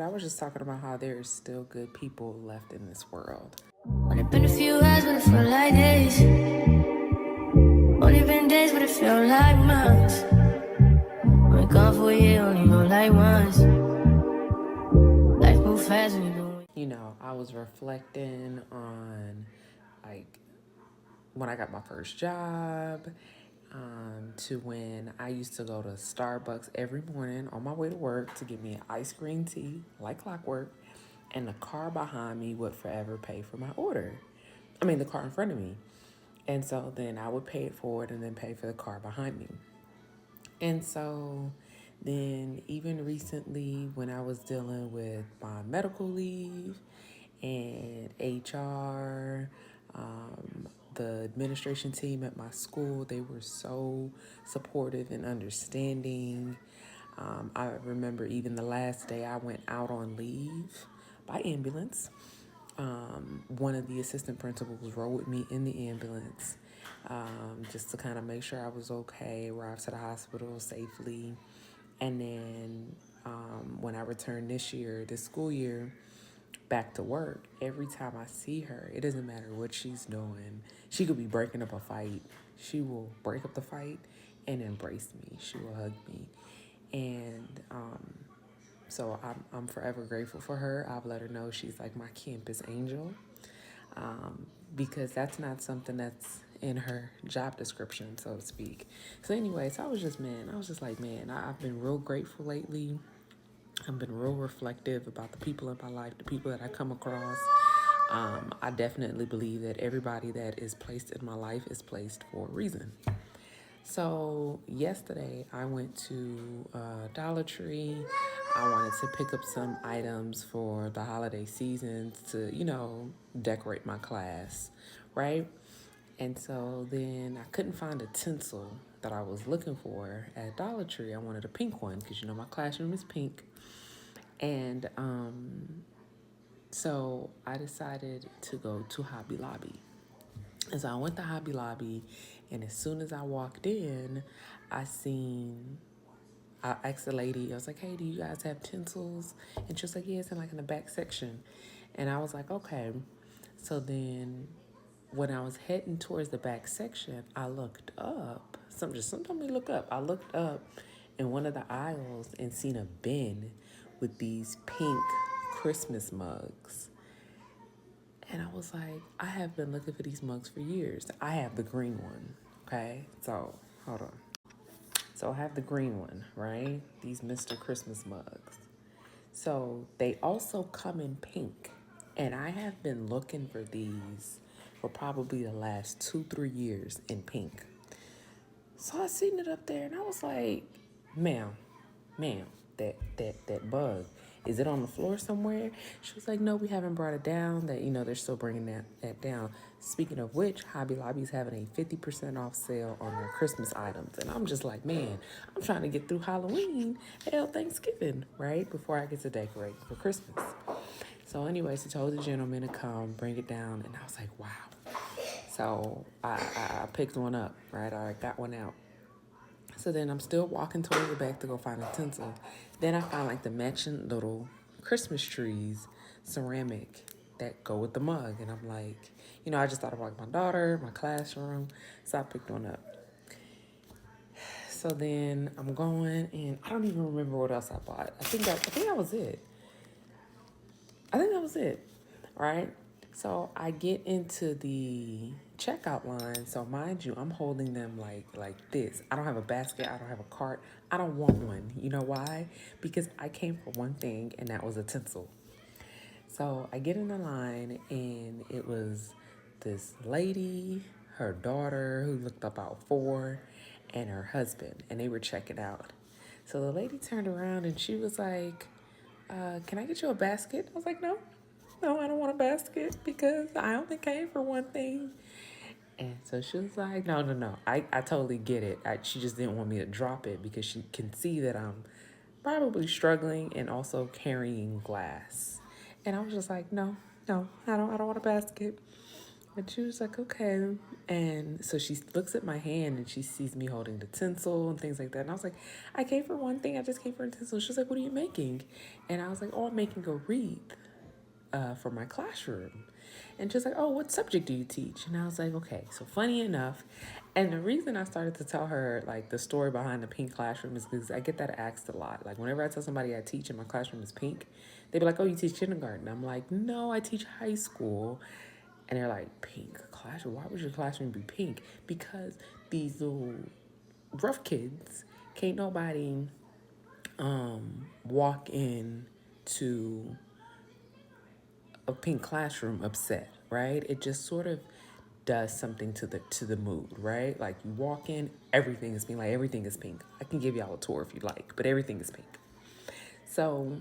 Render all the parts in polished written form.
I was just talking about how there's still good people left in this world. Only been a few hours, but it felt like days. Only been days, but it felt like months. Been gone for a year, only go like once. Life move fast when you doing. You know, I was reflecting on like when I got my first job, to when I used to go to Starbucks every morning on my way to work to get me an ice cream tea, like clockwork, and the car behind me would forever pay for my order. I mean, the car in front of me. And so then I would pay it forward and then pay for the car behind me. And so then, even recently, when I was dealing with my medical leave and HR, the administration team at my school, they were so supportive and understanding. I remember even the last day I went out on leave by ambulance. One of the assistant principals rode with me in the ambulance, just to kind of make sure I was okay, arrived to the hospital safely. And then when I returned this school year, back to work, every time I see her, it doesn't matter what she's doing. She could be breaking up a fight. She will break up the fight and embrace me. She will hug me. And so I'm forever grateful for her. I've let her know she's like my campus angel, because that's not something that's in her job description, so to speak. So anyways, I was just like, man, I've been real grateful lately. I've been real reflective about the people in my life, the people that I come across. I definitely believe that everybody that is placed in my life is placed for a reason. So yesterday I went to Dollar Tree. I wanted to pick up some items for the holiday seasons to, decorate my class, right? And so then I couldn't find a tinsel that I was looking for at Dollar Tree. I wanted a pink one because, my classroom is pink. And so I decided to go to Hobby Lobby. And so I went to Hobby Lobby, and as soon as I walked in, I asked the lady, I was like, hey, do you guys have tinsels? And she was like, yeah, it's in the back section. And I was like, okay. So then when I was heading towards the back section, I looked up. Sometimes we look up. I looked up in one of the aisles and seen a bin with these pink Christmas mugs. And I was like, I have been looking for these mugs for years. I have the green one, okay? So, hold on. So I have the green one, right? These Mr. Christmas mugs. So they also come in pink. And I have been looking for these for probably the last 2-3 years in pink. So I seen it up there and I was like, ma'am, that bug, is it on the floor somewhere? She was like, no, we haven't brought it down. They're still bringing that down. Speaking of which, Hobby Lobby's having a 50% off sale on their Christmas items. And I'm just like, man, I'm trying to get through Halloween, Thanksgiving, right? Before I get to decorate for Christmas. So anyways, he told the gentleman to come, bring it down. And I was like, wow. So I picked one up, right? I got one out. So then I'm still walking towards the back to go find a tinsel. Then I found the matching little Christmas trees, ceramic, that go with the mug. And I'm like, I just thought about my daughter, my classroom. So I picked one up. So then I'm going, and I don't even remember what else I bought. I think that was it. Right? So I get into the checkout line. So mind you, I'm holding them like this. I don't have a basket. I don't have a cart. I don't want one. You know why? Because I came for one thing, and that was a tinsel. So I get in the line, and it was this lady, her daughter, who looked about 4, and her husband, and they were checking out. So the lady turned around, and she was like, can I get you a basket? I was like, no, I don't want a basket because I only came for one thing. And so she was like, no. I totally get it. She just didn't want me to drop it because she can see that I'm probably struggling and also carrying glass. And I was just like, no, I don't want a basket. And she was like, okay. And so she looks at my hand and she sees me holding the tinsel and things like that. And I was like, I came for one thing. I just came for a tinsel. She was like, what are you making? And I was like, oh, I'm making a wreath for my classroom. And she was like, oh, what subject do you teach? And I was like, okay. So funny enough, and the reason I started to tell her like the story behind the pink classroom is because I get that asked a lot. Like whenever I tell somebody I teach and my classroom is pink, they be like, oh, you teach kindergarten. I'm like, no, I teach high school. And they're like, pink classroom? Why would your classroom be pink? Because these little rough kids, can't nobody walk in to a pink classroom upset, right? It just sort of does something to the mood, right? Like you walk in, everything is pink, like everything is pink. I can give y'all a tour if you like, but everything is pink. So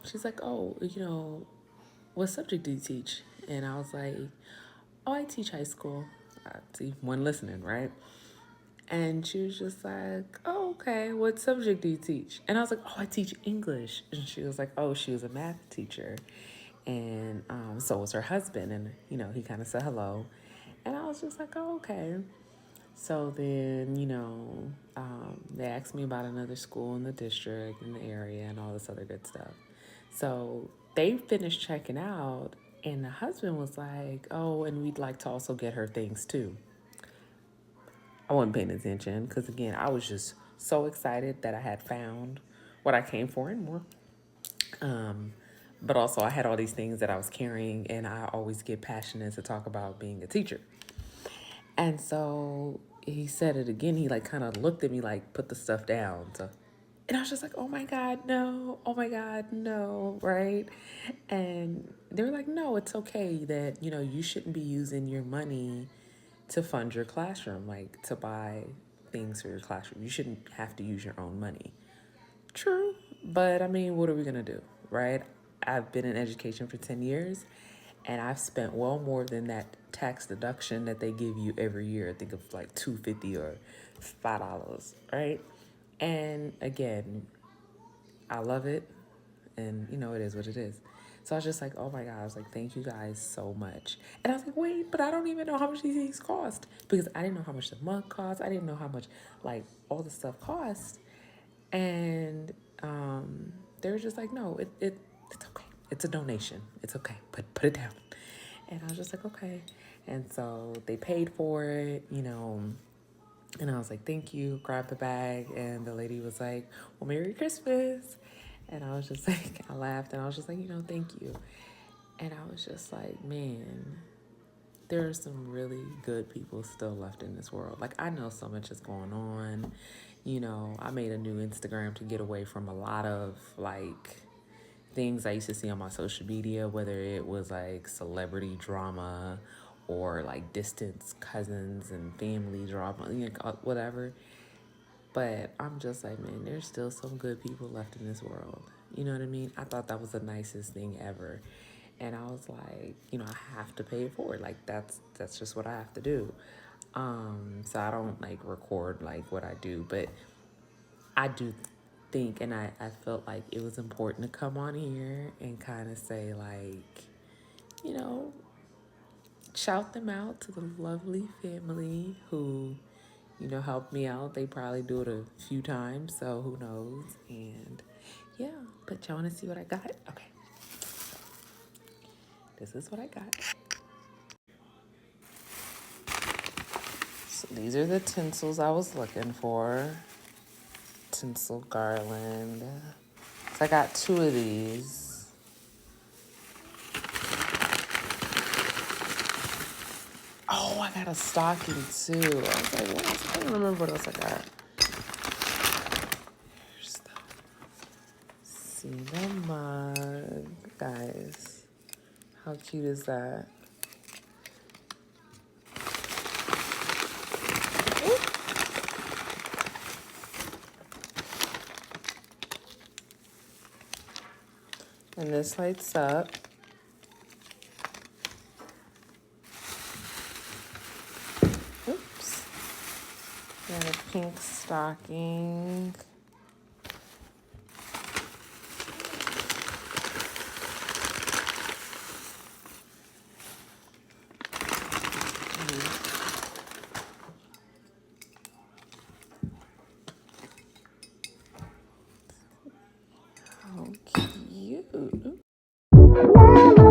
she's like, oh, what subject do you teach? And I was like, oh, I teach high school. See, one listening, right? And she was just like, oh, okay, what subject do you teach? And I was like, oh, I teach English. And she was like, oh, she was a math teacher. And so was her husband. And, he kind of said hello. And I was just like, oh, okay. So then, they asked me about another school in the district, in the area, and all this other good stuff. So they finished checking out, and the husband was like, oh, and we'd like to also get her things too. I wasn't paying attention because, again, I was just so excited that I had found what I came for and more. But also, I had all these things that I was carrying, and I always get passionate to talk about being a teacher. And so he said it again. He like kind of looked at me like, put the stuff down. So, and I was just like, oh my God, no. Oh my God, no. Right. And they were like, no, it's okay that, you shouldn't be using your money to fund your classroom, like to buy things for your classroom. You shouldn't have to use your own money. True. But I mean, what are we going to do? Right. I've been in education for 10 years and I've spent well more than that tax deduction that they give you every year. I think of like $2.50 or $5, right? And again, I love it, and it is what it is. So I was just like, oh my God, I was like, thank you guys so much. And I was like, wait, but I don't even know how much these things cost because I didn't know how much the mug cost. I didn't know how much like all the stuff cost. And they were just like, no, it's okay. It's a donation. It's okay. Put it down. And I was just like, okay. And so they paid for it, and I was like, thank you, grabbed the bag. And the lady was like, well, Merry Christmas. And I was just like, I laughed and I was just like, thank you. And I was just like, man, there are some really good people still left in this world. Like, I know so much is going on. I made a new Instagram to get away from a lot of like things I used to see on my social media, whether it was like celebrity drama or like distant cousins and family drama, whatever. But I'm just like, man, there's still some good people left in this world. You know what I mean? I thought that was the nicest thing ever. And I was like, I have to pay it forward. Like that's just what I have to do. So I don't like record like what I do, but I do think, and I felt like it was important to come on here and kind of say like, shout them out to the lovely family who, helped me out. They probably do it a few times, so who knows? And yeah, but y'all want to see what I got? Okay. This is what I got. So these are the tinsels I was looking for. Tinsel garland. So I got 2 of these. Oh, I got a stocking too. I was like, what else? I don't remember what else I got. Here's the see the mug. Guys, how cute is that? And this lights up. Oops. Got a pink stocking. cute. Ooh.